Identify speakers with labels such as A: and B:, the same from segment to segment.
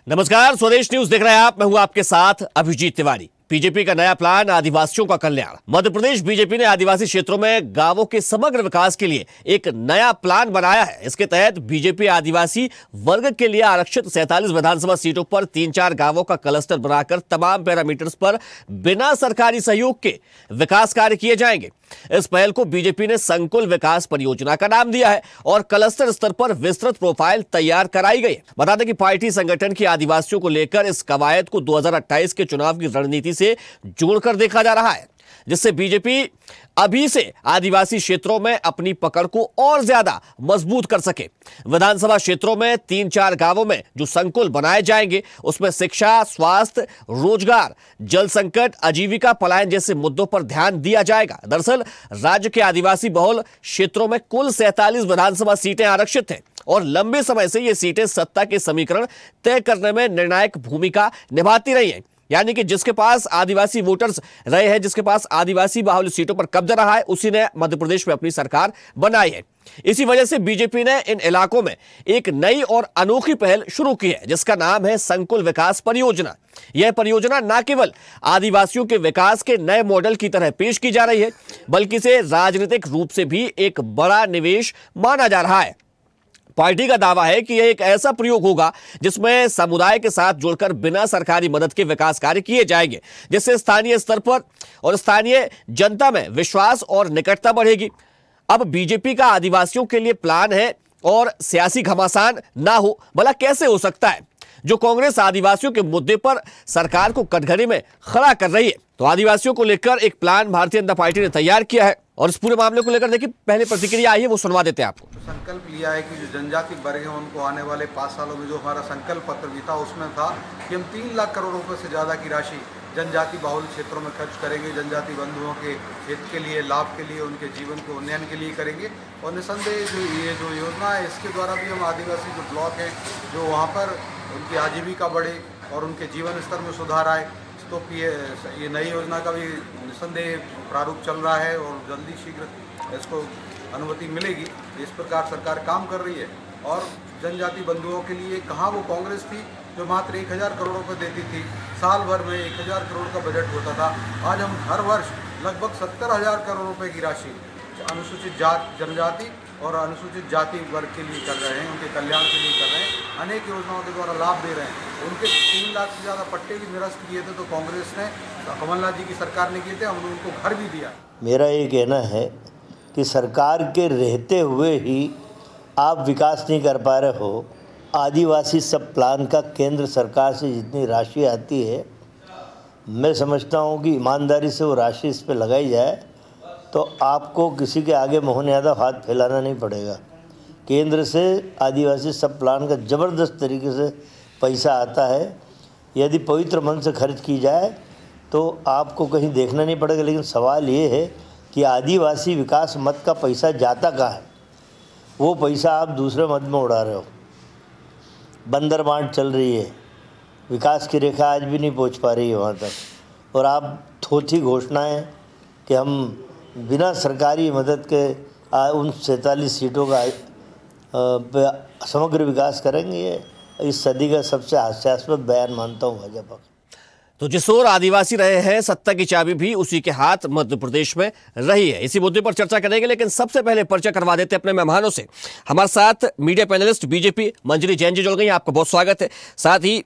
A: नमस्कार, स्वदेश न्यूज देख रहे हैं आप। मैं हूं आपके साथ अभिजीत तिवारी। बीजेपी का नया प्लान आदिवासियों का कल्याण। मध्य प्रदेश बीजेपी ने आदिवासी क्षेत्रों में गांवों के समग्र विकास के लिए एक नया प्लान बनाया है। इसके तहत बीजेपी आदिवासी वर्ग के लिए आरक्षित 47 विधानसभा सीटों पर 3-4 गांवों का क्लस्टर बनाकर तमाम पैरामीटर्स पर बिना सरकारी सहयोग के विकास कार्य किए जाएंगे। इस पहल को बीजेपी ने संकुल विकास परियोजना का नाम दिया है और क्लस्टर स्तर पर विस्तृत प्रोफाइल तैयार कराई गई है। बता दें कि पार्टी संगठन की आदिवासियों को लेकर इस कवायद को 2028 के चुनाव की रणनीति से जोड़कर देखा जा रहा है, जिससे बीजेपी अभी से आदिवासी क्षेत्रों में अपनी पकड़ को और ज्यादा मजबूत कर सके। विधानसभा क्षेत्रों में 3-4 गांवों में जो संकुल बनाए जाएंगे उसमें शिक्षा, स्वास्थ्य, रोजगार, जल संकट, आजीविका, पलायन जैसे मुद्दों पर ध्यान दिया जाएगा। दरअसल राज्य के आदिवासी बहुल क्षेत्रों में कुल 47 विधानसभा सीटें आरक्षित हैं और लंबे समय से ये सीटें सत्ता के समीकरण तय करने में निर्णायक भूमिका निभाती रही हैं। यानी कि जिसके पास आदिवासी वोटर्स रहे हैं, जिसके पास आदिवासी बाहुल्य सीटों पर कब्जा रहा है, उसी ने मध्य प्रदेश में अपनी सरकार बनाई है। इसी वजह से बीजेपी ने इन इलाकों में एक नई और अनोखी पहल शुरू की है, जिसका नाम है संकुल विकास परियोजना। यह परियोजना न केवल आदिवासियों के विकास के नए मॉडल की तरह पेश की जा रही है, बल्कि इसे राजनीतिक रूप से भी एक बड़ा निवेश माना जा रहा है। पार्टी का दावा है कि यह एक ऐसा प्रयोग होगा जिसमें समुदाय के साथ जुड़कर बिना सरकारी मदद के विकास कार्य किए जाएंगे, जिससे स्थानीय स्तर पर और स्थानीय जनता में विश्वास और निकटता बढ़ेगी। अब बीजेपी का आदिवासियों के लिए प्लान है और सियासी घमासान ना हो, भला कैसे हो सकता है? जो कांग्रेस आदिवासियों के मुद्दे पर सरकार को कटघरे में खड़ा कर रही है, तो आदिवासियों को लेकर एक प्लान भारतीय जनता पार्टी ने तैयार किया है और इस पूरे मामले को लेकर देखिए पहले प्रतिक्रिया आई है, वो सुनवा देते हैं आपको।
B: संकल्प लिया है कि जो जनजाति वर्ग है उनको आने वाले 5 सालों में जो हमारा संकल्प पत्र भी था उसमें था कि हम 3 लाख करोड़ रुपए से ज़्यादा की राशि जनजाति बाहुल क्षेत्रों में खर्च करेंगे, जनजाति बंधुओं के हित के लिए, लाभ के लिए, उनके जीवन के उन्नयन के लिए करेंगे। और निसंदेह जो योजना है इसके द्वारा भी हम आदिवासी जो ब्लॉक हैं जो वहाँ पर उनकी आजीविका बढ़े और उनके जीवन स्तर में सुधार आए। तो ये नई योजना का भी निसंदेह प्रारूप चल रहा है और जल्दी शीघ्र इसको अनुमति मिलेगी। इस प्रकार सरकार काम कर रही है और जनजाति बंधुओं के लिए कहाँ वो कांग्रेस थी जो मात्र 1000 करोड़ रुपए देती थी, साल भर में 1000 करोड़ का बजट होता था। आज हम हर वर्ष लगभग 70,000 करोड़ रुपए की राशि अनुसूचित जनजाति और अनुसूचित जाति वर्ग के लिए कर रहे हैं, उनके कल्याण के लिए कर रहे हैं। अनेक योजनाओं के द्वारा लाभ दे रहे हैं। उनके 3 लाख से ज़्यादा पट्टे भी निरस्त किए थे तो कांग्रेस ने, कमलनाथ जी की सरकार ने किए थे, हमने उनको घर भी दिया।
C: मेरा ये कहना है कि सरकार के रहते हुए ही आप विकास नहीं कर पा रहे हो। आदिवासी सब प्लान का केंद्र सरकार से जितनी राशि आती है, मैं समझता हूँ कि ईमानदारी से वो राशि इस पर लगाई जाए तो आपको किसी के आगे मोहन यादव हाथ फैलाना नहीं पड़ेगा। केंद्र से आदिवासी सब प्लान का ज़बरदस्त तरीके से पैसा आता है। यदि पवित्र मन से खर्च की जाए तो आपको कहीं देखना नहीं पड़ेगा। लेकिन सवाल ये है कि आदिवासी विकास मद का पैसा जाता कहाँ है? वो पैसा आप दूसरे मद में उड़ा रहे हो। बंदर बांट चल रही है, विकास की रेखा आज भी नहीं पहुंच पा रही है वहाँ तक, और आप थोथी घोषणाएं कि हम बिना सरकारी मदद के उन 47 सीटों का समग्र विकास करेंगे, ये इस सदी का सबसे हास्यास्पद बयान मानता हूँ भाजपा।
A: तो जिस ओर आदिवासी रहे हैं, सत्ता की चाबी भी उसी के हाथ मध्य प्रदेश में रही है। इसी मुद्दे पर चर्चा करेंगे, लेकिन सबसे पहले परिचय करवा देते हैं अपने मेहमानों से। हमारे साथ मीडिया पैनलिस्ट बीजेपी मंजरी जैन जी जुड़ गई हैं, आपका बहुत स्वागत है। साथ ही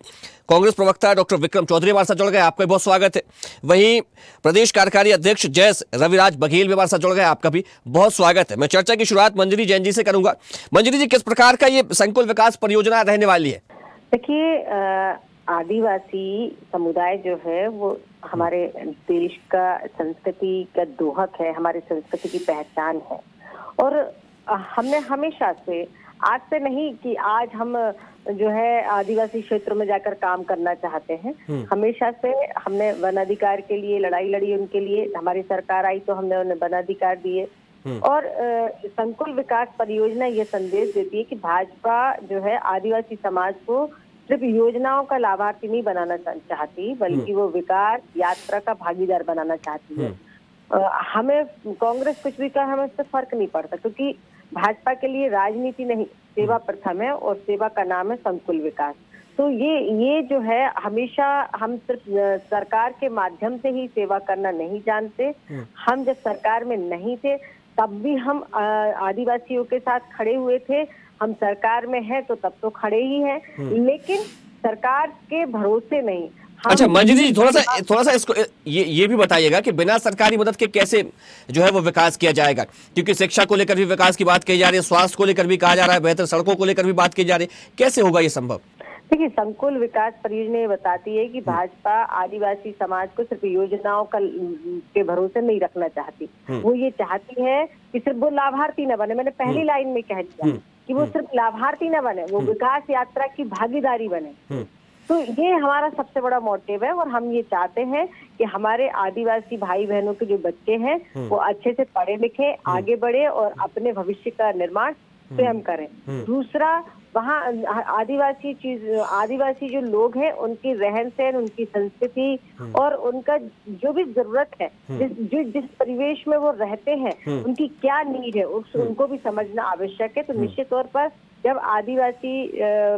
A: कांग्रेस प्रवक्ता डॉक्टर विक्रम चौधरी हमारे साथ जुड़ गए, आपका बहुत स्वागत है। वहीं प्रदेश कार्यकारी अध्यक्ष जयस रविराज बघेल भी हमारे साथ जुड़ गए, आपका भी बहुत स्वागत है। मैं चर्चा की शुरुआत मंजरी जैन जी से करूंगा। मंजरी जी, किस प्रकार का ये संकुल विकास परियोजना रहने वाली है?
D: देखिए, आदिवासी समुदाय जो है वो हमारे देश का संस्कृति का दोहक है, हमारी संस्कृति की पहचान है। और हमने हमेशा से, आज से नहीं कि आज हम जो है आदिवासी क्षेत्रों में जाकर काम करना चाहते हैं, हमेशा से हमने वन अधिकार के लिए लड़ाई लड़ी। उनके लिए हमारी सरकार आई तो हमने उन्हें वन अधिकार दिए। और संकुल विकास परियोजना ये संदेश देती है कि भाजपा जो है आदिवासी समाज को सिर्फ योजनाओं का लाभार्थी नहीं बनाना चाहती, बल्कि वो विकास यात्रा का भागीदार बनाना चाहती है। हमें कांग्रेस कुछ भी कहे, हमें उससे फर्क नहीं पड़ता, क्योंकि भाजपा के लिए राजनीति नहीं, सेवा प्रथम है और सेवा का नाम है संकुल विकास। तो ये जो है, हमेशा हम सिर्फ सरकार के माध्यम से ही सेवा करना नहीं जानते। हम जब सरकार में नहीं थे तब भी हम आदिवासियों के साथ खड़े हुए थे। हम सरकार में हैं तो तब तो खड़े ही हैं, लेकिन सरकार के भरोसे नहीं।
A: अच्छा मंजरी जी, थोड़ा सा इसको ये भी बताइएगा कि बिना सरकारी मदद के कैसे जो है वो विकास किया जाएगा, क्योंकि शिक्षा को लेकर भी विकास की बात कही जा रही है, स्वास्थ्य को लेकर भी कहा जा रहा है, बेहतर सड़कों को लेकर भी बात की जा रही है, कैसे होगा ये संभव?
D: देखिए, संकुल विकास परियोजना ये बताती है कि भाजपा आदिवासी समाज को सिर्फ योजनाओं के भरोसे नहीं रखना चाहती। वो ये चाहती है कि सिर्फ वो लाभार्थी न बने। मैंने पहली लाइन में कह दिया कि वो सिर्फ लाभार्थी न बने, वो विकास यात्रा की भागीदारी बने। तो ये हमारा सबसे बड़ा मोटिव है, और हम ये चाहते हैं कि हमारे आदिवासी भाई बहनों के जो बच्चे हैं वो अच्छे से पढ़े लिखे, आगे बढ़े और अपने भविष्य का निर्माण स्वयं करें। दूसरा, वहाँ आदिवासी जो लोग हैं उनकी रहन सहन, उनकी संस्कृति और उनका जो भी जरूरत है, जिस परिवेश में वो रहते हैं, उनकी क्या नीड है, उनको भी समझना आवश्यक है। तो निश्चित तौर पर जब आदिवासी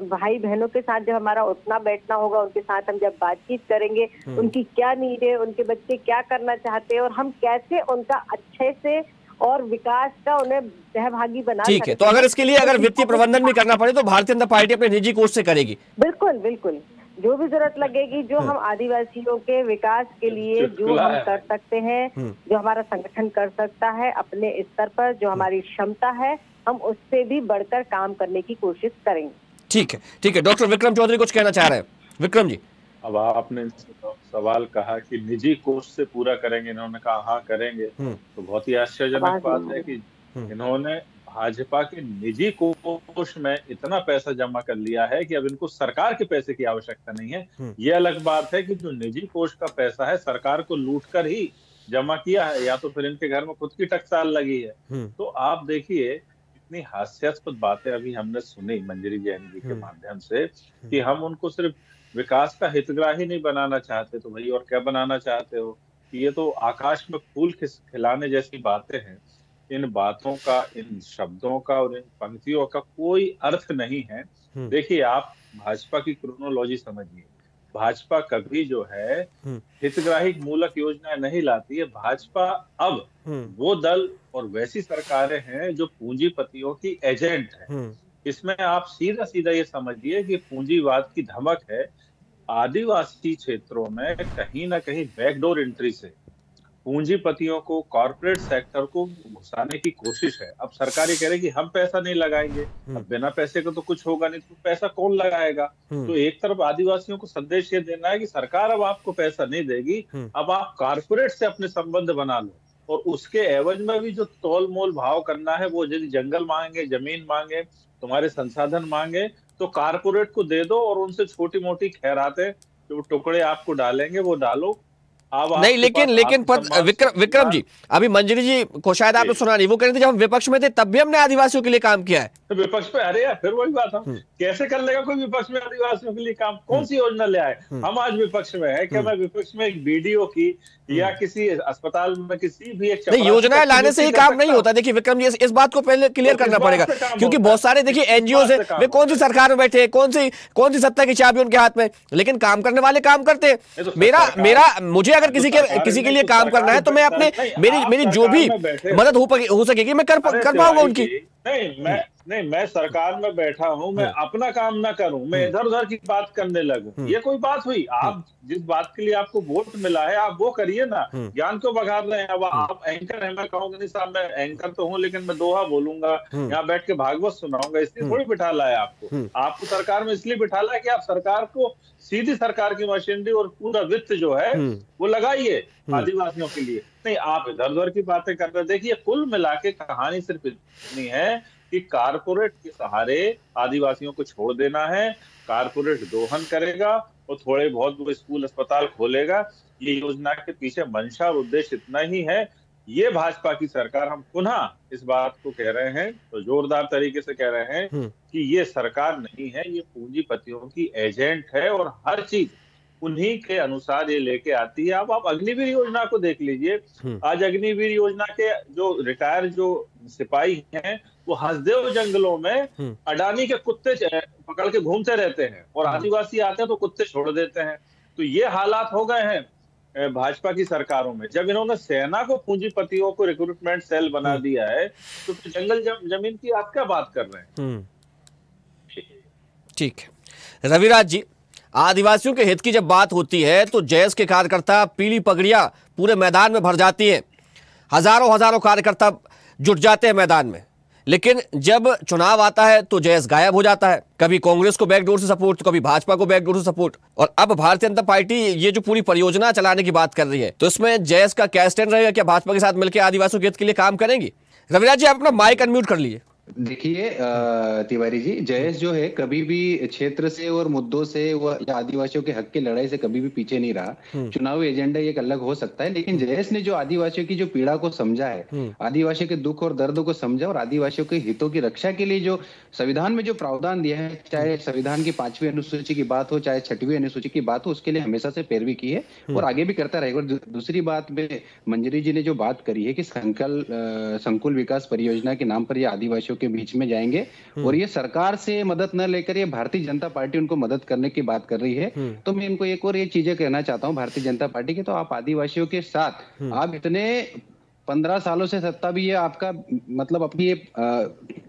D: भाई बहनों के साथ जब हमारा उठना बैठना होगा, उनके साथ हम जब बातचीत करेंगे, उनकी क्या नीड है, उनके बच्चे क्या करना चाहते हैं और हम कैसे उनका अच्छे से और विकास का उन्हें सहभागी बना सकते हैं।
A: ठीक है, तो अगर इसके लिए अगर वित्तीय प्रबंधन भी करना पड़े तो भारतीय जनता पार्टी अपने निजी कोष से करेगी।
D: बिल्कुल बिल्कुल, जो भी जरूरत लगेगी, जो हम आदिवासियों के विकास के लिए जो हम कर सकते हैं, जो हमारा संगठन कर सकता है अपने स्तर पर, जो हमारी क्षमता है, हम उससे भी बढ़कर काम करने की कोशिश करेंगे।
A: ठीक है। डॉक्टर विक्रम चौधरी कुछ कहना चाह रहे हैं? विक्रम जी,
E: अब आपने सवाल कहा कि निजी कोष से पूरा करेंगे, इन्होंने कहा हाँ करेंगे, तो बहुत ही आश्चर्यजनक बात है कि इन्होंने भाजपा के निजी कोष में इतना पैसा जमा कर लिया है कि अब इनको सरकार के पैसे की आवश्यकता नहीं है। ये अलग बात है कि जो निजी कोष का पैसा है सरकार को लूट कर ही जमा किया है, या तो फिर इनके घर में खुद की टकसाल लगी है। तो आप देखिए, इतनी हास्यास्पद बातें अभी हमने सुनी मंजरी जैन जी के माध्यम से कि हम उनको सिर्फ विकास का हितग्राही नहीं बनाना चाहते, तो भाई और क्या बनाना चाहते हो? ये तो आकाश में फूल खिलाने जैसी बातें हैं। इन बातों का, इन शब्दों का और इन पंक्तियों का कोई अर्थ नहीं है। देखिए, आप भाजपा की क्रोनोलॉजी समझिए। भाजपा कभी जो है हितग्राही मूलक योजनाएं नहीं लाती है। भाजपा अब वो दल और वैसी सरकारें हैं जो पूंजीपतियों की एजेंट है। इसमें आप सीधा सीधा ये समझिए कि पूंजीवाद की धमक है। आदिवासी क्षेत्रों में कहीं ना कहीं बैकडोर एंट्री से पूंजीपतियों को, कॉर्पोरेट सेक्टर को घुसाने की कोशिश है। अब सरकार ये कह रही है कि हम पैसा नहीं लगाएंगे, अब बिना पैसे का तो कुछ होगा नहीं, तो पैसा कौन लगाएगा? तो एक तरफ आदिवासियों को संदेश ये देना है कि सरकार अब आपको पैसा नहीं देगी, अब आप कॉर्पोरेट से अपने संबंध बना लो, और उसके एवज में भी जो तोल मोल भाव करना है, वो यदि जंगल मांगे, जमीन मांगे, तुम्हारे संसाधन मांगे, तो कॉर्पोरेट को दे दो और उनसे छोटी मोटी खैरातें जो टुकड़े आपको डालेंगे वो डालो।
A: नहीं, लेकिन विक्रम जी, अभी मंजरी जी को शायद आपने सुना नहीं, वो कह रहे थे जब हम विपक्ष में थे तब भी हमने आदिवासियों के लिए काम किया है।
E: तो विपक्ष पे, अरे यार, फिर वही बात है, कैसे कर लेगा कोई विपक्ष में आदिवासियों के लिए काम? कौन सी योजना ले आए? हम आज विपक्ष में है क्या? मैं विपक्ष में एक बीडीओ की या किसी अस्पताल में किसी भी एक
A: योजनाएं लाने से ही काम नहीं होता। देखिए विक्रम जी, इस बात को पहले क्लियर करना पड़ेगा, क्योंकि बहुत सारे देखिए एनजीओ है, वे कौन सी सरकार में बैठे, कौन सी सत्ता की चाबी उनके हाथ में, लेकिन काम करने वाले काम करते हैं। मुझे अगर किसी के लिए काम करना है तो मैं अपने मेरी जो भी मदद हो सकेगी मैं कर पाऊंगा उनकी।
E: नहीं, मैं सरकार में बैठा हूं, मैं अपना काम ना करूं, मैं इधर उधर की बात करने लगूं, ये कोई बात हुई? आप जिस बात के लिए आपको वोट मिला है आप वो करिए ना, ज्ञान क्यों बघार रहे हैं? अब आप एंकर हैं, मैं कहूंगा नहीं साहब मैं एंकर तो हूं, लेकिन मैं दोहा बोलूंगा, यहाँ बैठ के भागवत सुनाऊंगा, इसलिए थोड़ी बिठा लाया आपको सरकार में, इसलिए बिठा लाया कि आप सरकार को, सीधी सरकार की मशीनरी और पूरा वित्त जो है वो लगाइए आदिवासियों के लिए। नहीं, आप इधर उधर की बातें कर रहे। देखिए, कुल मिला के कहानी सिर्फ इतनी है कि कारपोरेट के सहारे आदिवासियों को छोड़ देना है, कारपोरेट दोहन करेगा और थोड़े बहुत वो स्कूल अस्पताल खोलेगा। ये योजना के पीछे मंशा और उद्देश्य इतना ही है। ये भाजपा की सरकार, हम पुनः इस बात को कह रहे हैं, तो जोरदार तरीके से कह रहे हैं कि ये सरकार नहीं है, ये पूंजीपतियों की एजेंट है और हर चीज उन्हीं के अनुसार ये लेके आती है। अब आप अग्निवीर योजना को देख लीजिए। आज अग्निवीर योजना के जो रिटायर जो सिपाही हैं वो हसदेव जंगलों में अडानी के कुत्ते पकड़ के घूमते रहते हैं, और आदिवासी आते हैं तो कुत्ते छोड़ देते हैं। तो ये हालात हो गए हैं भाजपा की सरकारों में। जब इन्होंने सेना को पूंजीपतियों को रिक्रूटमेंट सेल बना दिया है तो जंगल जमीन की आप क्या बात कर रहे हैं?
A: ठीक है रविराज जी, आदिवासियों के हित की जब बात होती है तो जयस के कार्यकर्ता पीली पगड़ियां पूरे मैदान में भर जाती हैं, हजारों कार्यकर्ता जुट जाते हैं मैदान में। लेकिन जब चुनाव आता है तो जयस गायब हो जाता है, कभी कांग्रेस को बैकडोर से सपोर्ट तो कभी भाजपा को बैकडोर से सपोर्ट। और अब भारतीय जनता पार्टी ये जो पूरी परियोजना चलाने की बात कर रही है तो इसमें जयस का क्या स्टैंड रहेगा? क्या भाजपा के साथ मिलकर आदिवासियों के हित के लिए काम करेंगी? रविराज जी, आप अपना माइक अनम्यूट कर लीजिए।
F: देखिए तिवारी जी, जयेश जो है कभी भी क्षेत्र से और मुद्दों से या आदिवासियों के हक की लड़ाई से कभी भी पीछे नहीं रहा। चुनावी एजेंडा एक अलग हो सकता है, लेकिन जयेश ने जो आदिवासियों की जो पीड़ा को समझा है, आदिवासियों के दुख और दर्द को समझा और आदिवासियों के हितों की रक्षा के लिए जो संविधान में जो प्रावधान दिया है, चाहे संविधान की 5वीं अनुसूची की बात हो चाहे 6वीं अनुसूची की बात हो, उसके लिए हमेशा से पैरवी की है और आगे भी करता रहेगा। और दूसरी बात में मंजरी जी ने जो बात करी है कि संकुल विकास परियोजना के नाम पर यह आदिवासियों के बीच में जाएंगे और ये सरकार से मदद न लेकर ये भारतीय जनता पार्टी उनको मदद करने की बात कर रही है। तो मैं इनको एक और ये चीजें कहना चाहता हूं भारतीय जनता पार्टी के, तो आप आदिवासियों के साथ आप इतने 15 सालों से सत्ता भी है आपका, मतलब अपनी ये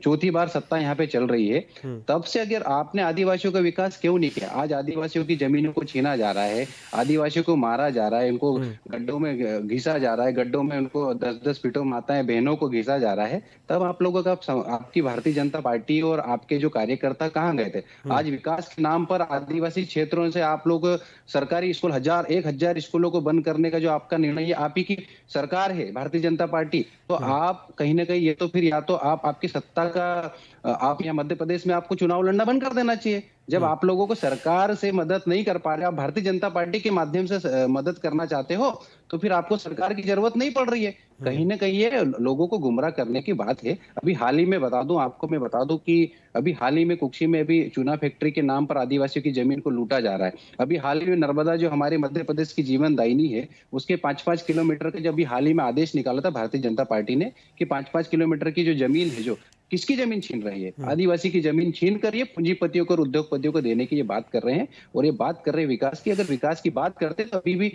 F: चौथी बार सत्ता यहाँ पे चल रही है, तब से अगर आपने आदिवासियों का विकास क्यों नहीं किया? आज आदिवासियों की जमीनों को छीना जा रहा है, आदिवासियों को मारा जा रहा है, उनको गड्ढों में घिसा जा रहा है, गड्ढों में उनको 10-10 फीटों माताएं बहनों को घिसा जा रहा है। तब आप लोगों का आपकी भारतीय जनता पार्टी और आपके जो कार्यकर्ता कहाँ गए थे? आज विकास के नाम पर आदिवासी क्षेत्रों से आप लोग सरकारी स्कूल 1000 स्कूलों को बंद करने का जो आपका निर्णय, आप ही की सरकार है भारतीय जनता पार्टी। तो आप कहीं ना कहीं ये तो फिर या तो आपकी सत्ता का आप यहाँ मध्य प्रदेश में आपको चुनाव लड़ना बंद कर देना चाहिए। जब आप लोगों को सरकार से मदद नहीं कर पा रहे, आप भारतीय जनता पार्टी के माध्यम से मदद करना चाहते हो, तो फिर आपको सरकार की जरूरत नहीं पड़ रही है। कहीं ना कहीं ये लोगों को गुमराह करने की बात है। अभी हाल ही में बता दूं कि अभी हाल ही में कुक्षी में अभी चूना फैक्ट्री के नाम पर आदिवासियों की जमीन को लूटा जा रहा है। अभी हाल ही में नर्मदा जो हमारे मध्य प्रदेश की जीवन दायिनी है, उसके 5-5 किलोमीटर के जब अभी हाल ही में आदेश निकाला था भारतीय जनता पार्टी ने कि 5-5 किलोमीटर की जो जमीन है, जो किसकी जमीन छीन रही है? आदिवासी की जमीन छीन कर ये पूंजीपतियों को और उद्योगपतियों को देने की ये बात कर रहे हैं और ये बात कर रहे हैं विकास की। अगर विकास की बात करते तो अभी भी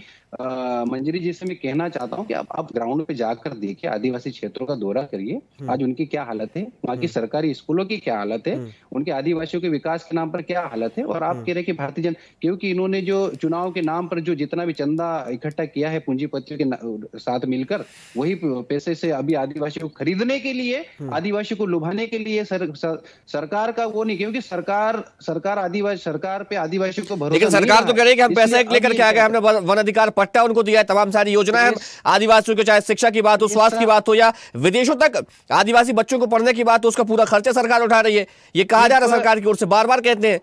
F: मंजरी जी से मैं कहना चाहता हूं कि आप ग्राउंड पे जाकर देखिए, आदिवासी क्षेत्रों का दौरा करिए, आज उनकी क्या हालत है, वहाँ की सरकारी स्कूलों की क्या हालत है, उनके आदिवासियों के विकास के नाम पर क्या हालत है। और आप कह रहे कि भारतीय जनता, क्योंकि इन्होंने जो चुनाव के नाम पर जो जितना भी चंदा इकट्ठा किया है पूंजीपतियों के साथ मिलकर, वही पैसे से अभी आदिवासियों को खरीदने के लिए, आदिवासियों को लुभाने के लिए सरकार का वो नहीं, क्योंकि सरकार पे आदिवासियों को भरोसा।
A: लेकिन सरकार तो कह रही है कि हम पैसे लेकर के आ गए, हमने वन अधिकार पट्टा उनको दिया है, तमाम सारी योजनाएं हम आदिवासियों को, चाहे शिक्षा की बात हो, स्वास्थ्य की बात हो या विदेशों तक आदिवासी बच्चों को पढ़ने की बात हो, उसका पूरा खर्चा सरकार उठा रही है। ये कहा जा रहा है सरकार की ओर से, बार-बार कहते हैं।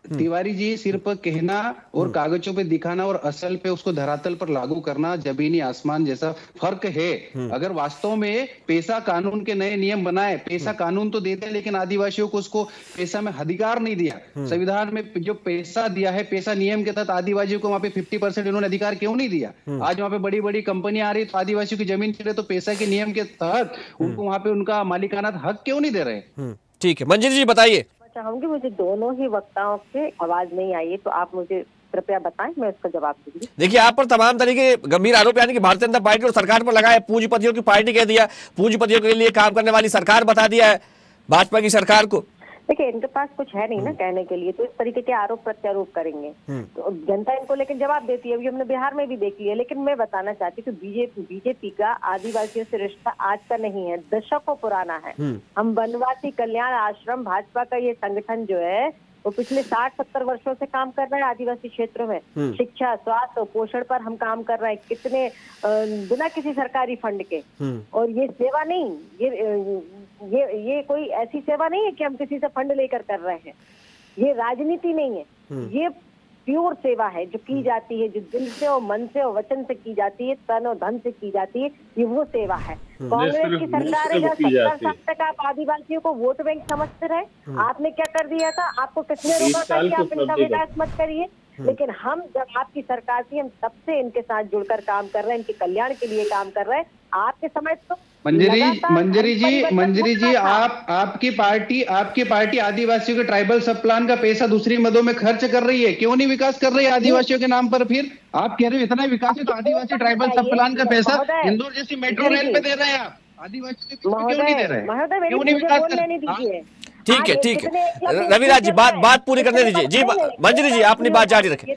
F: तिवारी जी, सिर्फ कहना और कागजों पे दिखाना और असल पे उसको धरातल पर लागू करना जमीनी आसमान जैसा फर्क है। अगर वास्तव में पैसा कानून के नए नियम बनाए, पैसा कानून तो देते हैं लेकिन आदिवासियों को उसको पैसा में अधिकार नहीं दिया। संविधान में जो पैसा दिया है, पैसा नियम के तहत आदिवासियों को वहां पे 50% इन्होंने अधिकार क्यों नहीं दिया? आज वहां पे बड़ी बड़ी कंपनी आ रही तो आदिवासियों की जमीन चले तो पैसा के नियम के तहत उनको वहां पे उनका मालिकाना हक क्यों नहीं दे रहे?
A: ठीक है, मंजरी जी बताइए।
D: चाहूंगी, मुझे दोनों ही वक्ताओं से आवाज नहीं आई है, तो आप मुझे कृपया बताएं, मैं उसका जवाब दूंगी।
A: देखिए, आप पर तमाम तरीके गंभीर आरोप यानी कि भारतीय जनता पार्टी और सरकार पर लगाए, पूंजीपतियों की पार्टी कह दिया, पूंजीपतियों के लिए काम करने वाली सरकार बता दिया है भाजपा की सरकार को।
D: देखिए, इनके पास कुछ है नहीं ना कहने के लिए, तो इस तरीके के आरोप प्रत्यारोप करेंगे तो जनता इनको लेकिन जवाब देती है। अभी हमने बिहार में भी देख लिया। लेकिन मैं बताना चाहती हूँ कि बीजेपी का आदिवासियों से रिश्ता आज का नहीं है, दशकों पुराना है। हम वनवासी कल्याण आश्रम, भाजपा का ये संगठन जो है वो पिछले 60-70 वर्षों से काम कर रहा है आदिवासी क्षेत्रों में। शिक्षा, स्वास्थ्य, पोषण पर हम काम कर रहे हैं, कितने बिना किसी सरकारी फंड के। और ये सेवा नहीं, ये कोई ऐसी सेवा नहीं है कि हम किसी से फंड लेकर कर रहे हैं। ये राजनीति नहीं है, ये प्योर सेवा है जो की जाती है, जो दिल से और मन से और वचन से की जाती है, तन और धन से की जाती है। ये वो सेवा है। कांग्रेस की सरकार है, 70 साल तक आप आदिवासियों को वोट बैंक समझते रहे। आपने क्या कर दिया था? आपको किसने रोका था कि आप इनका विकास मत करिए? लेकिन हम जब आपकी सरकार थी, हम सबसे इनके साथ जुड़कर काम कर रहे हैं, इनके कल्याण के लिए काम कर रहे हैं। आपके समय तो
F: मंजरी जी आपकी पार्टी आदिवासियों के ट्राइबल सब प्लान का पैसा दूसरी मदों में खर्च कर रही है, क्यों नहीं विकास कर रही है आदिवासियों के नाम पर? फिर आप कह रहे हो इतना विकास है तो आदिवासी ट्राइबल सब प्लान का पैसा इंदौर जैसी मेट्रो रेल पे दे रहे हैं आप, आदिवासियों को क्यों नहीं दे रहे हैं? क्यों नहीं विकास कर रहे?
A: ठीक है, ठीक है रविराज जी, बात पूरी करने दीजिए जी। मंजरी जी अपनी बात जारी रखें,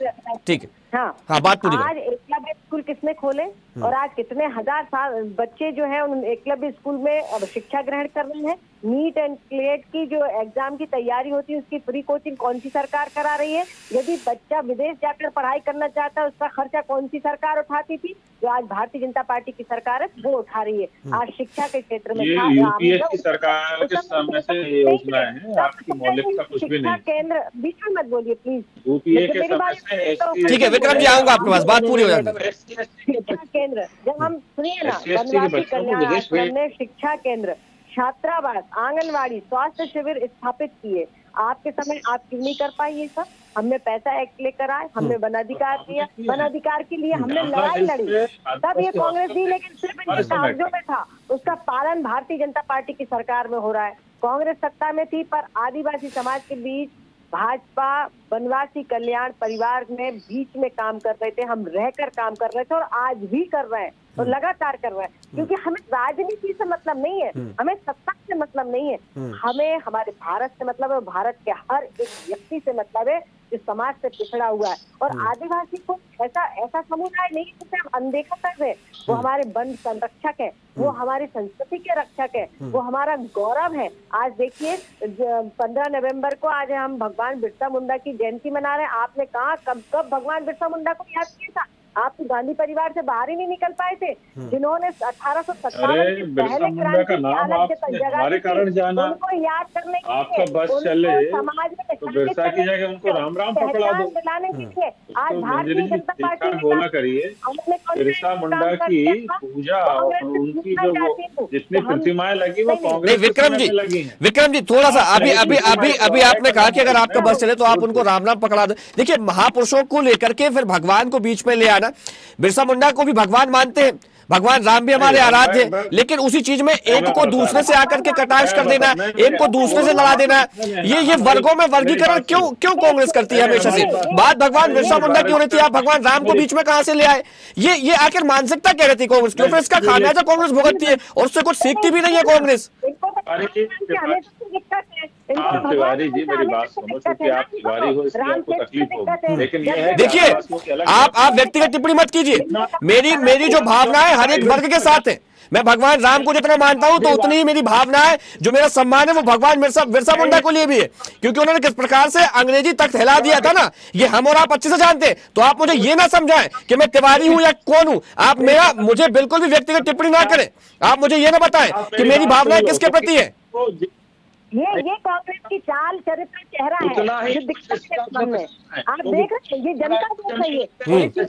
A: ठीक है। हाँ, बात पूरी।
D: आज एकलव्य स्कूल किसने खोले और आज कितने हजार बच्चे जो है उन एकलव्य स्कूल में अब शिक्षा ग्रहण कर रहे हैं। नीट एंड क्लेट की जो एग्जाम की तैयारी होती है उसकी फ्री कोचिंग कौन सी सरकार करा रही है? यदि बच्चा विदेश जाकर पढ़ाई करना चाहता है उसका खर्चा कौन सी सरकार उठाती थी? जो आज भारतीय जनता पार्टी की सरकार है वो उठा रही है। आज शिक्षा के क्षेत्र में
E: यूपीए की सरकार के सामने से ये योजना है, आपकी मौलिकता कुछ भी नहीं।
D: केंद्र बीच में मत बोलिए प्लीज।
E: यूपीए के समय से
A: ठीक है विक्रम जी, आऊंगा आपके पास, बात पूरी हो जाएगी।
D: शिक्षा केंद्र जब हम सुनिए ना, वनवासी कल्याण आश्रम ने शिक्षा केंद्र, छात्रावास, आंगनवाड़ी, स्वास्थ्य शिविर स्थापित किए। आपके समय आप क्यों नहीं कर पाए ये सब? हमने पैसा एक्ट लेकर आए, हमने वन अधिकार दिया, वन अधिकार के लिए हमने लड़ाई लड़ी, तब ये कांग्रेस दी, लेकिन सिर्फ इनके कागजों में था। उसका पालन भारतीय जनता पार्टी की सरकार में हो रहा है। कांग्रेस सत्ता में थी पर आदिवासी समाज के बीच भाजपा वनवासी कल्याण परिवार में बीच में काम कर रहे थे, हम रहकर काम कर रहे थे और आज भी कर रहे हैं और लगातार कर रहे हैं, क्योंकि हमें राजनीति से मतलब नहीं है, हमें सत्ता से मतलब नहीं है, हमें हमारे भारत से मतलब है, भारत के हर एक व्यक्ति से मतलब है जो समाज से पिछड़ा हुआ है। और आदिवासी को ऐसा समुदाय नहीं जिसे हम अनदेखा कर रहे हैं। वो हमारे वन संरक्षक है, वो हमारी संस्कृति के रक्षक है, वो हमारा गौरव है। आज देखिए 15 नवंबर को आज हम भगवान बिरसा मुंडा की जयंती मना रहे हैं। आपने कहा कब भगवान बिरसा मुंडा को याद किया था? आप तो गांधी परिवार से बाहर ही नहीं निकल पाए थे, जिन्होंने 1857 के पहले क्रांति की अलग
E: हमारे कारण जाना,
D: उनको याद करने के
E: आपका
D: लिए,
E: बस चले
D: समाज में
E: तो बिरसा की जगह उनको राम राम पकड़ा दो।
D: दिलाने के लिए आज
E: तो
D: भारतीय जनता पार्टी
E: बोला करिए बिरसा मुंडा की पूजा, उनकी जो जितनी प्रतिमाएं लगी वो कांग्रेस लगी हैं।
A: विक्रम जी थोड़ा सा अभी आपने कहा कि अगर आपका बस चले तो आप उनको राम राम पकड़ा दो। देखिए महापुरुषों को लेकर के फिर भगवान को बीच में ले आना, बिरसा मुंडा को भी भगवान मानते हैं, भगवान राम भी हमारे आराध्य हैं, लेकिन उसी चीज में एक को दूसरे से आकर के कटाक्ष कर देना, एक को दूसरे से लड़ा देना, ये वर्गों में वर्गीकरण क्यों कांग्रेस करती है हमेशा से? बात भगवान बिरसा मुंडा की हो रही थी, आप भगवान राम को बीच में कहां से ले आए? ये आखिर मानसिकता कह रही थी कांग्रेस की, फिर इसका खामियाजा कांग्रेस भुगतती है और उससे कुछ सीखती भी नहीं है कांग्रेस।
E: आप तिवारी जी मेरी बात सुनो, क्योंकि आप तिवारी हो इसलिए आपको तकलीफ होगी, लेकिन ये है
A: देखिए आप व्यक्तिगत टिप्पणी मत कीजिए। मेरी जो भावना है हर एक वर्ग के साथ है। मैं भगवान राम को जितना मानता हूं तो उतनी ही मेरी भावना है, जो मेरा सम्मान है वो भगवान बिरसा मुंडा को लिए भी है, क्योंकि उन्होंने किस प्रकार से अंग्रेजी तख्त हिला दिया था ना, ये हम और आप अच्छे से जानते हैं। तो आप मुझे ये ना समझाएं कि मैं तिवारी हूं या कौन हूं। आप मुझे बिल्कुल भी व्यक्तिगत टिप्पणी ना करें। आप मुझे ये ना बताएं कि मेरी भावनाएं किसके प्रति है।
D: ये कांग्रेस की चाल चरित्र चेहरा है जो दिखता है में। आप देख रहे हैं ये जनता देख रही है,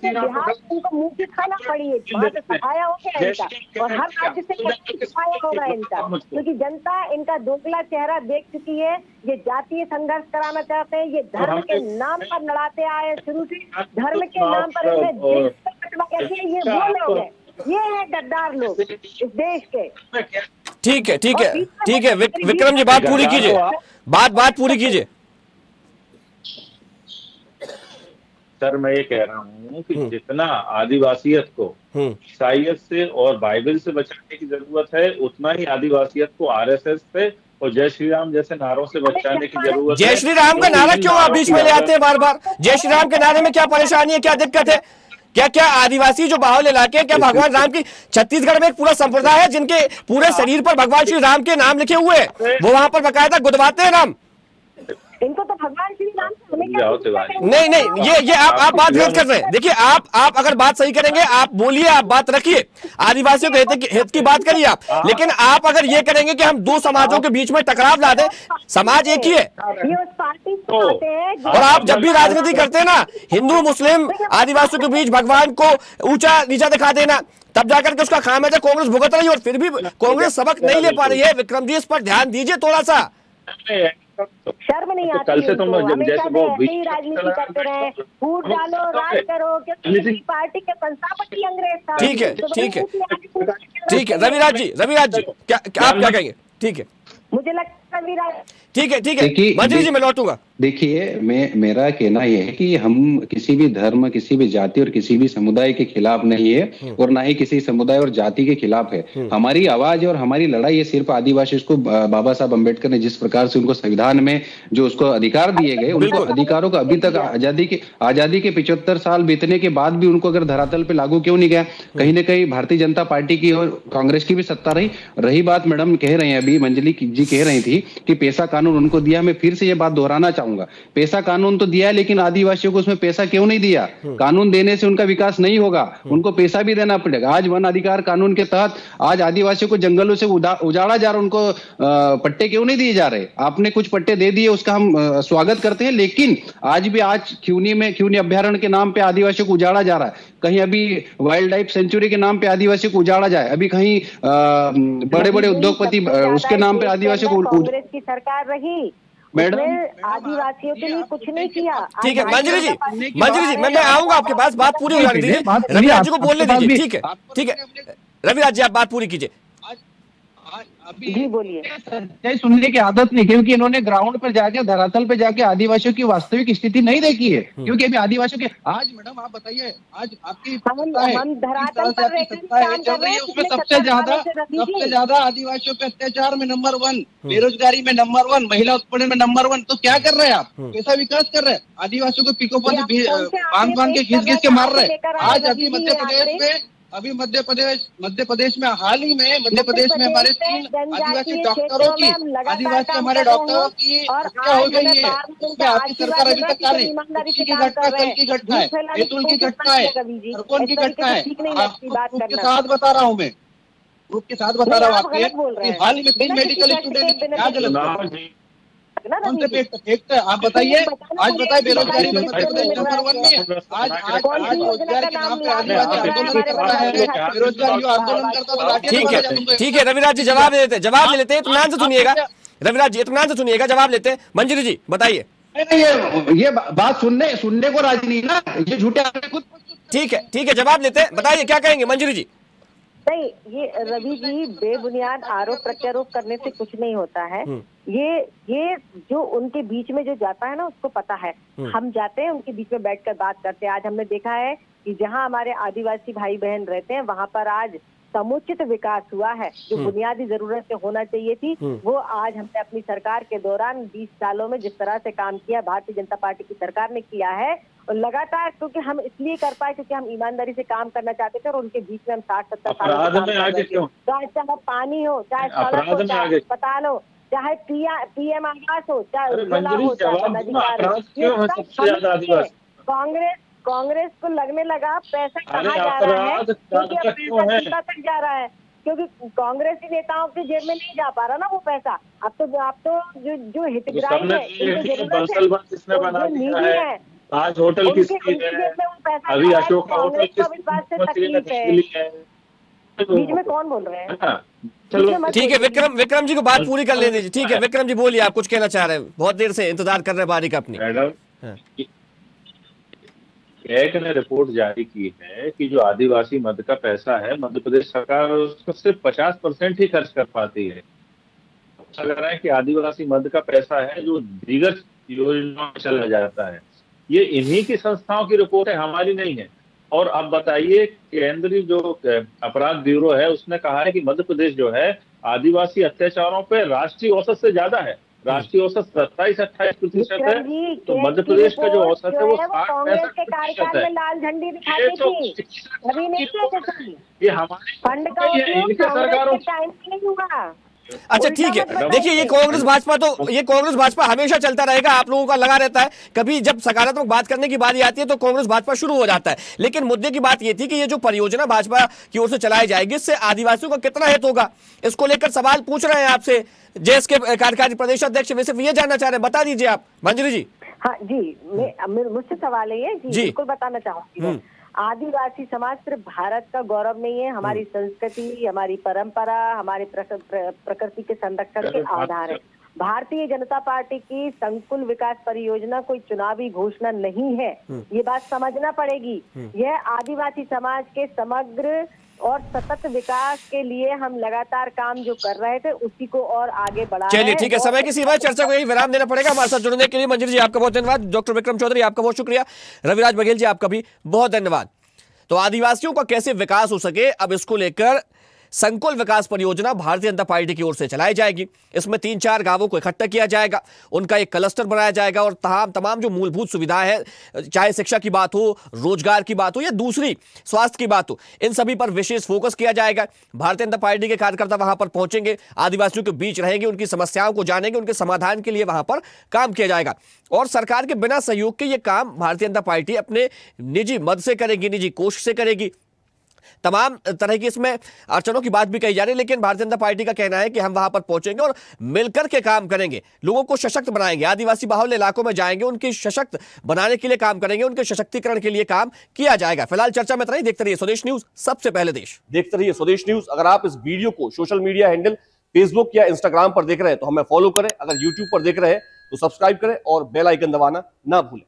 D: बिहार उनको मुंह की खाना पड़ी है, वहां से सफाया हो गया इनका और हर राज्य से सफाया होगा इनका, क्योंकि जनता इनका दोगला चेहरा देख चुकी है। ये जातीय संघर्ष कराना चाहते हैं, ये धर्म के नाम पर लड़ाते आए शुरू से, धर्म के नाम पर ये वो लोग है, ये है गद्दार लोग इस देश के।
A: ठीक है विक्रम जी बात पूरी कीजिए, बात पूरी कीजिए।
E: सर मैं ये कह रहा हूँ कि जितना आदिवासियत को ईसाइयत से और बाइबल से बचाने की जरूरत है, उतना ही आदिवासियत को आरएसएस से और जय श्री राम जैसे नारों से बचाने की जरूरत है।
A: जय श्री राम का नारा क्यों आप बीच में ले आते हैं बार बार? जय श्री राम के नारे में क्या परेशानी है, क्या दिक्कत है? क्या आदिवासी जो बाहुल इलाके हैं, क्या भगवान राम की छत्तीसगढ़ में एक पूरा संप्रदाय है जिनके पूरे शरीर पर भगवान श्री राम के नाम लिखे हुए हैं, वो वहां पर बकायदा गुदवाते हैं नाम।
D: इनको तो भगवान श्री राम
A: नहीं ये आप बात गलत कर रहे हैं। देखिए आप अगर बात सही करेंगे आप बोलिए, आप बात रखिए, आदिवासियों के हित की बात करिए आप, लेकिन आप अगर ये करेंगे कि हम दो समाजों के बीच में टकराव ला दें, समाज एक ही है। और आप जब भी राजनीति करते हैं ना, हिंदू मुस्लिम आदिवासियों के बीच भगवान को ऊंचा नीचा दिखा देना, तब जाकर के उसका खामियाजा कांग्रेस भुगत रही है और फिर भी कांग्रेस सबक नहीं ले पा रही है। विक्रम जी इस पर ध्यान दीजिए थोड़ा सा।
D: शर्म नहीं आती
E: कल से तुम
D: हमेशा
E: जैसे
D: से
E: वो
D: ऐसे ही राजनीति करते रहे, फूट डालो राज करो, क्योंकि पार्टी के संस्थापक ही अंग्रेज था।
A: ठीक है, ठीक है, ठीक है रविराज जी, क्या आप क्या कहेंगे? ठीक है,
D: मुझे लगता है रविराज,
A: ठीक है, ठीक है, मंजरी जी मैं लौटूंगा।
F: देखिए, मेरा कहना यह है कि हम किसी भी धर्म, किसी भी जाति और किसी भी समुदाय के खिलाफ नहीं है और ना ही किसी समुदाय और जाति के खिलाफ है। हमारी आवाज और हमारी लड़ाई ये सिर्फ आदिवासी को बाबा साहब अम्बेडकर ने जिस प्रकार से उनको संविधान में जो उसको अधिकार दिए गए, उनको अधिकारों का अभी तक आजादी के 75 साल बीतने के बाद भी उनको अगर धरातल पे लागू क्यों नहीं गया? कहीं ना कहीं भारतीय जनता पार्टी की और कांग्रेस की भी सत्ता रही बात, मैडम कह रहे हैं, अभी मंजली जी कह रही थी कि पैसा कानून उनको दिया। मैं फिर से ये बात दोहराना चाहूंगा, पैसा कानून तो दिया है, लेकिन आदिवासियों को उसमें पैसा क्यों नहीं दिया? कानून देने से उनका विकास नहीं होगा, उनको पैसा भी देना पड़ेगा। आज वन अधिकार कानून के तहत आज आदिवासियों को जंगलों से उजाड़ा जा रहा, उनको पट्टे क्यों नहीं दिए जा रहे? आपने कुछ पट्टे दे दिए, उसका हम स्वागत करते हैं, लेकिन आज ख्यूनी अभ्यारण्य के नाम पे आदिवासियों को उजाड़ा जा रहा है, कहीं अभी वाइल्ड लाइफ सेंचुरी के नाम पे आदिवासियों को उजाड़ा जाए, अभी कहीं बड़े बड़े उद्योगपति उसके नाम पे आदिवासियों को।
D: कांग्रेस की सरकार रही मैडम, आदिवासियों के लिए कुछ नहीं किया।
A: ठीक है मंजरी जी, मैं आऊंगा आपके पास, बात पूरी हो जाने दीजिए, रविराज जी को बोलने दीजिए। ठीक है, ठीक है रविराज जी, आप बात पूरी कीजिए।
D: जी बोलिए।
F: सच्चाई सुनने की आदत नहीं, क्योंकि इन्होंने ग्राउंड पर जाके, धरातल पे जाके आदिवासियों की वास्तविक स्थिति नहीं देखी है। क्योंकि अभी आदिवासियों के आज, मैडम आप बताइए, आज आपकी
D: हम धरातल पर
F: चल रही है, उसमें सबसे ज्यादा आदिवासियों पे अत्याचार में नंबर 1, बेरोजगारी में नंबर 1, महिला उत्पीड़न में नंबर 1। तो क्या कर रहे हैं आप? कैसा विकास कर रहे हैं? आदिवासियों को पिको बांध के घिस के मार रहे हैं। आज अभी मध्य प्रदेश में हाल ही में हमारे 3 आदिवासी डॉक्टरों की हत्या हो गई है। उसमें आपकी सरकार अभी तक क्या नहीं? की घटना, कल की घटना है, बैतूल की घटना है, खरगोन की घटना है। प्रूफ के साथ बता रहा हूँ मैं, प्रूफ के साथ बता रहा हूँ आपके। हाल ही में 3 मेडिकल स्टूडेंट क्या गलत कौन से फेंकते हैं? आप बताइए, आज बताइए, बेरोजगारी में मध्य प्रदेश नंबर 1 में। आज रोजगार के नाम पे आदिवासी आंदोलन कर रहा है, बेरोजगारी आंदोलन करता है।
A: ठीक है रविराज जी, जवाब ले लेते हैं, इत्मीनान से सुनिएगा रविराज जी, इत्मीनान से सुनिएगा, जवाब लेते हैं। मंजरी जी बताइए।
F: ये बात सुनने को राजी नहीं ना, ये झूठे खुद।
A: ठीक है, जवाब लेते हैं, बताइए क्या कहेंगे मंजरी जी।
D: नहीं, ये रवि जी बेबुनियाद आरोप प्रत्यारोप करने से कुछ नहीं होता है। ये जो उनके बीच में जो जाता है ना, उसको पता है। हम जाते हैं उनके बीच में बैठकर बात करते हैं। आज हमने देखा है कि जहां हमारे आदिवासी भाई बहन रहते हैं, वहां पर आज समुचित विकास हुआ है। जो बुनियादी जरूरतें होना चाहिए थी, वो आज हमने अपनी सरकार के दौरान 20 सालों में जिस तरह से काम किया, भारतीय जनता पार्टी की सरकार ने किया है, और लगातार, क्योंकि हम इसलिए कर पाए क्योंकि हम ईमानदारी से काम करना चाहते थे, और उनके बीच में हम 60-70 साल, चाहे पानी हो, चाहे सड़क हो, चाहे अस्पताल हो, चाहे पीएम आवास हो, चाहे उज्ज्वला हो, चाहे कांग्रेस को लगने लगा पैसा कहाँ जा रहा है, क्योंकि अब पैसा जनता तक जा रहा है, क्योंकि कांग्रेसी नेताओं की जेब में नहीं जा पा रहा ना वो पैसा। अब तो जो हितग्राही है,
E: आज होटल की स्कीम है, अभी अशोक होटल की
D: तकलीफ है। बीच में कौन बोल रहे हैं?
A: ठीक है, विक्रम जी को बात पूरी कर लेने दीजिए। ठीक है विक्रम जी बोलिए, आप कुछ कहना चाह रहे हैं, बहुत देर से इंतजार कर रहे हैं बारी का अपनी।
E: मैडम, एक ने रिपोर्ट जारी की है कि जो आदिवासी मद का पैसा है, मध्य प्रदेश सरकार उसको सिर्फ 50% ही खर्च कर पाती है। लग रहा है कि आदिवासी मद का पैसा है जो दीगर योजनाओं में चला जाता है। ये इन्हीं की संस्थाओं की रिपोर्ट है, हमारी नहीं है। और अब बताइए, केंद्रीय जो अपराध ब्यूरो है उसने कहा है कि मध्य प्रदेश जो है आदिवासी अत्याचारों पे राष्ट्रीय औसत से ज्यादा है। राष्ट्रीय औसत 27-28% है, तो मध्य प्रदेश का जो औसत है वो 60-65% है।
D: लाल झंडी दिखाई थी, अभी नहीं थी।
E: ये हमारे
D: फंड का
E: इनके सरकारों
D: टाइम नहीं हुआ।
A: अच्छा ठीक है, देखिए ये कांग्रेस भाजपा हमेशा चलता रहेगा, आप लोगों का लगा रहता है। कभी जब सकारात्मक बात करने की बारी आती है तो कांग्रेस भाजपा शुरू हो जाता है। लेकिन मुद्दे की बात ये थी कि ये जो परियोजना भाजपा की ओर से चलाई जाएगी, इससे आदिवासियों का कितना हित होगा, इसको लेकर सवाल पूछ रहे हैं आपसे जेएस के कार्यकारी प्रदेश अध्यक्ष। वैसे ये जानना चाह रहे हैं, बता दीजिए आप मंजरी जी।
D: हाँ जी, मुझसे सवाल है जी, बिल्कुल बताना चाहूंगी। आदिवासी समाज सिर्फ भारत का गौरव नहीं है, हमारी संस्कृति, हमारी परंपरा, हमारी प्रकृति के संरक्षण के आधार है। भारतीय जनता पार्टी की संकुल विकास परियोजना कोई चुनावी घोषणा नहीं है, ये बात समझना पड़ेगी। यह आदिवासी समाज के समग्र और सतत विकास के लिए हम लगातार काम जो कर रहे थे उसी को और आगे बढ़ा।
A: चलिए ठीक है, समय की सीमा, चर्चा को यही विराम देना पड़ेगा। हमारे साथ जुड़ने के लिए मंजरी जी आपका बहुत धन्यवाद, डॉक्टर विक्रम चौधरी आपका बहुत शुक्रिया, रविराज बघेल जी आपका भी बहुत धन्यवाद। तो आदिवासियों का कैसे विकास हो सके, अब इसको लेकर संकुल विकास परियोजना भारतीय जनता पार्टी की ओर से चलाई जाएगी। इसमें 3-4 गांवों को इकट्ठा किया जाएगा, उनका एक क्लस्टर बनाया जाएगा और तमाम जो मूलभूत सुविधाएं हैं, चाहे शिक्षा की बात हो, रोजगार की बात हो या दूसरी स्वास्थ्य की बात हो, इन सभी पर विशेष फोकस किया जाएगा। भारतीय जनता पार्टी के कार्यकर्ता वहां पर पहुंचेंगे, आदिवासियों के बीच रहेंगे, उनकी समस्याओं को जानेंगे, उनके समाधान के लिए वहां पर काम किया जाएगा। और सरकार के बिना सहयोग के ये काम भारतीय जनता पार्टी अपने निजी मद से करेगी, निजी कोष से करेगी। तमाम तरह की इसमें अड़चनों की बात भी कही जा रही है, लेकिन भारतीय जनता पार्टी का कहना है कि हम वहां पर पहुंचेंगे और मिलकर के काम करेंगे, लोगों को सशक्त बनाएंगे, आदिवासी बाहुल्य इलाकों में जाएंगे, उनकी सशक्त बनाने के लिए काम करेंगे, उनके सशक्तिकरण के लिए काम किया जाएगा। फिलहाल चर्चा में इतना ही। देखते रहिए स्वदेश न्यूज, सबसे पहले देश। देखते रहिए स्वदेश न्यूज। अगर आप इस वीडियो को सोशल मीडिया हैंडल फेसबुक या इंस्टाग्राम पर देख रहे हैं तो हमें फॉलो करें, अगर यूट्यूब पर देख रहे हैं तो सब्सक्राइब करें और बेल आइकन दबाना ना भूलें।